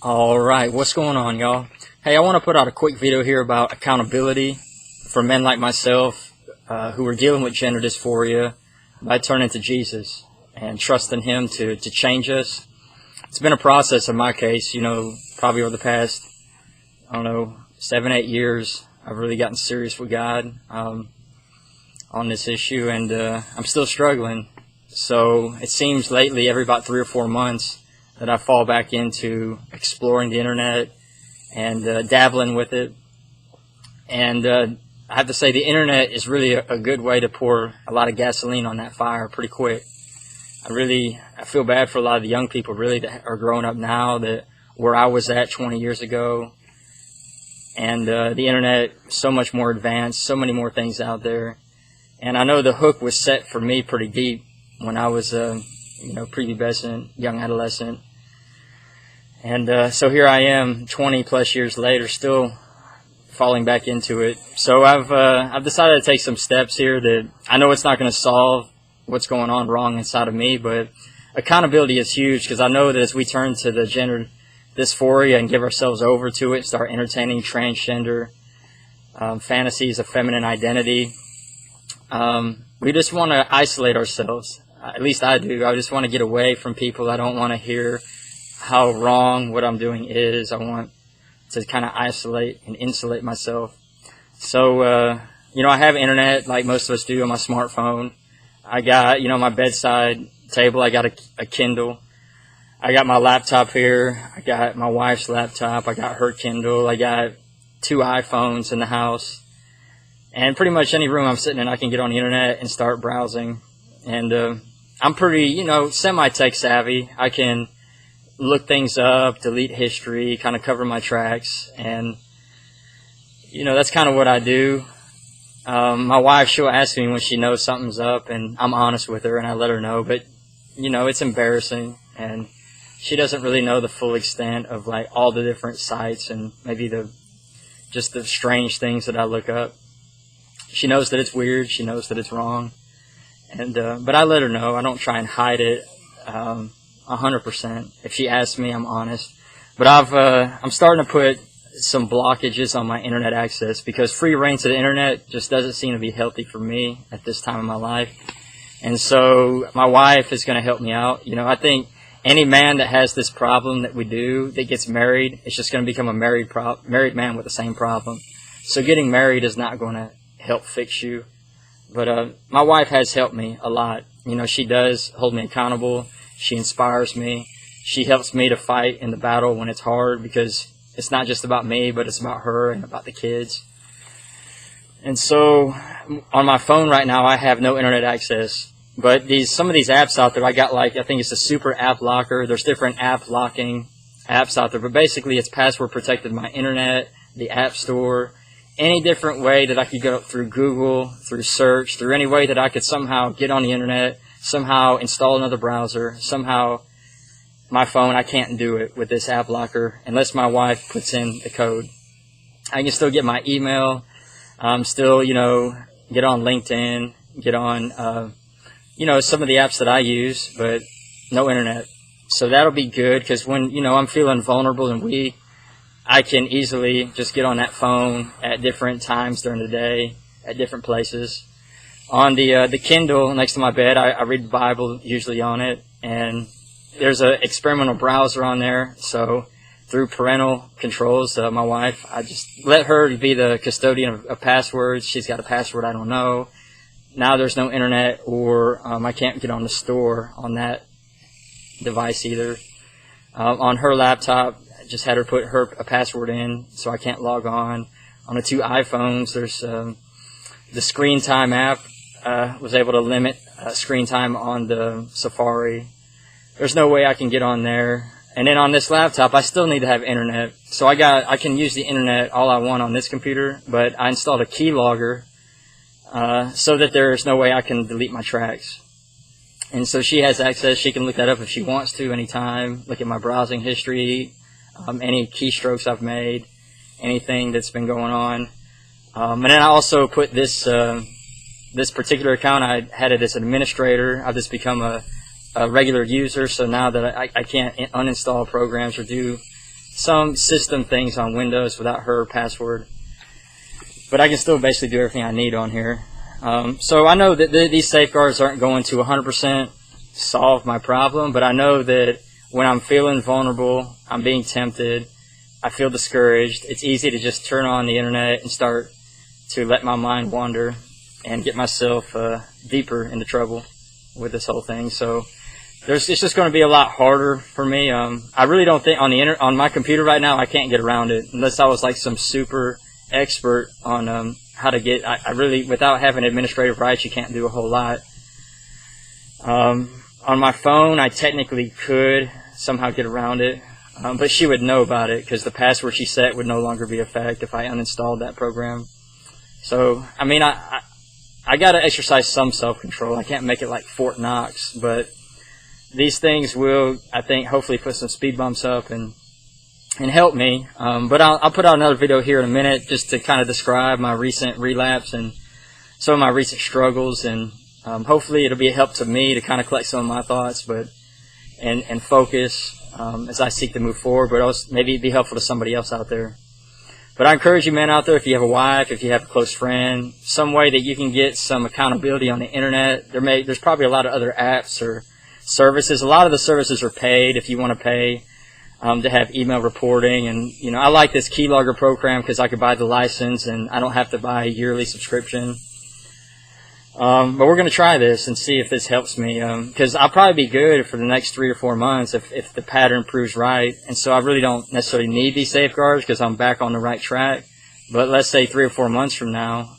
All right, what's going on, y'all? Hey, I want to put out a quick video here about accountability for men like myself who are dealing with gender dysphoria by turning to Jesus and trusting Him to change us. It's been a process in my case, probably over the past, 7-8 years. I've really gotten serious with God on this issue, and I'm still struggling. So it seems lately, every about 3 or 4 months, that I fall back into exploring the internet and dabbling with it. And I have to say, the internet is really a good way to pour a lot of gasoline on that fire pretty quick. I feel bad for a lot of the young people really that are growing up now, that where I was at 20 years ago. And the internet, so much more advanced, so many more things out there. And I know the hook was set for me pretty deep when I was prepubescent, young adolescent. And so here I am 20 plus years later, still falling back into it. So I've decided to take some steps here that I know it's not going to solve what's going on wrong inside of me, but accountability is huge, because I know that as we turn to the gender dysphoria and give ourselves over to it, start entertaining transgender fantasies of feminine identity, we just want to isolate ourselves. At least I do. I just want to get away from people. I don't want to hear how wrong what I'm doing is. I want to kind of isolate and insulate myself. So, I have internet like most of us do on my smartphone. I got, my bedside table. I got a Kindle. I got my laptop here. I got my wife's laptop. I got her Kindle. I got 2 iPhones in the house. And pretty much any room I'm sitting in, I can get on the internet and start browsing. And I'm pretty, semi-tech savvy. I can look things up, delete history, kind of cover my tracks. And, that's kind of what I do. My wife, she'll ask me when she knows something's up, and I'm honest with her, and I let her know. But, it's embarrassing, and she doesn't really know the full extent of, all the different sites and maybe just the strange things that I look up. She knows that it's weird. She knows that it's wrong. And but I let her know. I don't try and hide it 100%. If she asks me, I'm honest. But I'm starting to put some blockages on my internet access, because free reign to the internet just doesn't seem to be healthy for me at this time of my life. And so my wife is going to help me out. I think any man that has this problem that we do, that gets married, it's just going to become a married man with the same problem. So getting married is not going to help fix you. But my wife has helped me a lot. She does hold me accountable. She inspires me. She helps me to fight in the battle when it's hard, because it's not just about me, but it's about her and about the kids. And so on my phone right now, I have no internet access. But some of these apps out there, I got I think it's a super app locker. There's different app locking apps out there. But basically, it's password protected my internet, the app store, any different way that I could go through Google, through search, through any way that I could somehow get on the internet, somehow install another browser, somehow my phone, I can't do it with this app locker unless my wife puts in the code. I can still get my email, still, get on LinkedIn, get on, some of the apps that I use, but no internet. So that'll be good, because when, I'm feeling vulnerable and weak, I can easily just get on that phone at different times during the day, at different places. On the Kindle next to my bed, I read the Bible usually on it, and there's an experimental browser on there. So through parental controls, my wife, I just let her be the custodian of passwords. She's got a password I don't know. Now there's no internet, or I can't get on the store on that device either. On her laptop, I just had her put a password in, so I can't log on. On the 2 iPhones, there's the screen time app. Was able to limit screen time on the Safari. There's no way I can get on there. And then on this laptop, I still need to have internet. So I can use the internet all I want on this computer, but I installed a keylogger so that there's no way I can delete my tracks. And so she has access. She can look that up if she wants to anytime, look at my browsing history, any keystrokes I've made, anything that's been going on. And then I also put this particular account, I had it as an administrator. I've just become a regular user, so now that I can't uninstall programs or do some system things on Windows without her password, but I can still basically do everything I need on here. So I know that these safeguards aren't going to 100% solve my problem, but I know that when I'm feeling vulnerable, I'm being tempted, I feel discouraged, it's easy to just turn on the internet and start to let my mind wander and get myself deeper into trouble with this whole thing. So it's just going to be a lot harder for me. I really don't think on my computer right now I can't get around it unless I was like some super expert on how to get. I really, without having administrative rights, you can't do a whole lot. On my phone, I technically could somehow get around it, but she would know about it because the password she set would no longer be in effect if I uninstalled that program. So, I mean, I got to exercise some self-control. I can't make it like Fort Knox, but these things will, I think, hopefully put some speed bumps up and help me. But I'll put out another video here in a minute just to kind of describe my recent relapse and some of my recent struggles, and hopefully it'll be a help to me to kind of collect some of my thoughts, and focus as I seek to move forward, but also maybe it'd be helpful to somebody else out there. But I encourage you, men out there, if you have a wife, if you have a close friend, some way that you can get some accountability on the internet. There's probably a lot of other apps or services. A lot of the services are paid if you want to pay to have email reporting. And, you know, I like this keylogger program because I could buy the license and I don't have to buy a yearly subscription. But we're going to try this and see if this helps me, because I'll probably be good for the next 3 or 4 months if the pattern proves right. And so I really don't necessarily need these safeguards because I'm back on the right track. But let's say 3 or 4 months from now,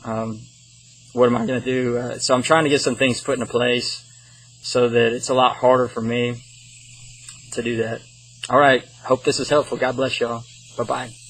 what am I going to do? So I'm trying to get some things put into place so that it's a lot harder for me to do that. All right. Hope this is helpful. God bless y'all. Bye-bye.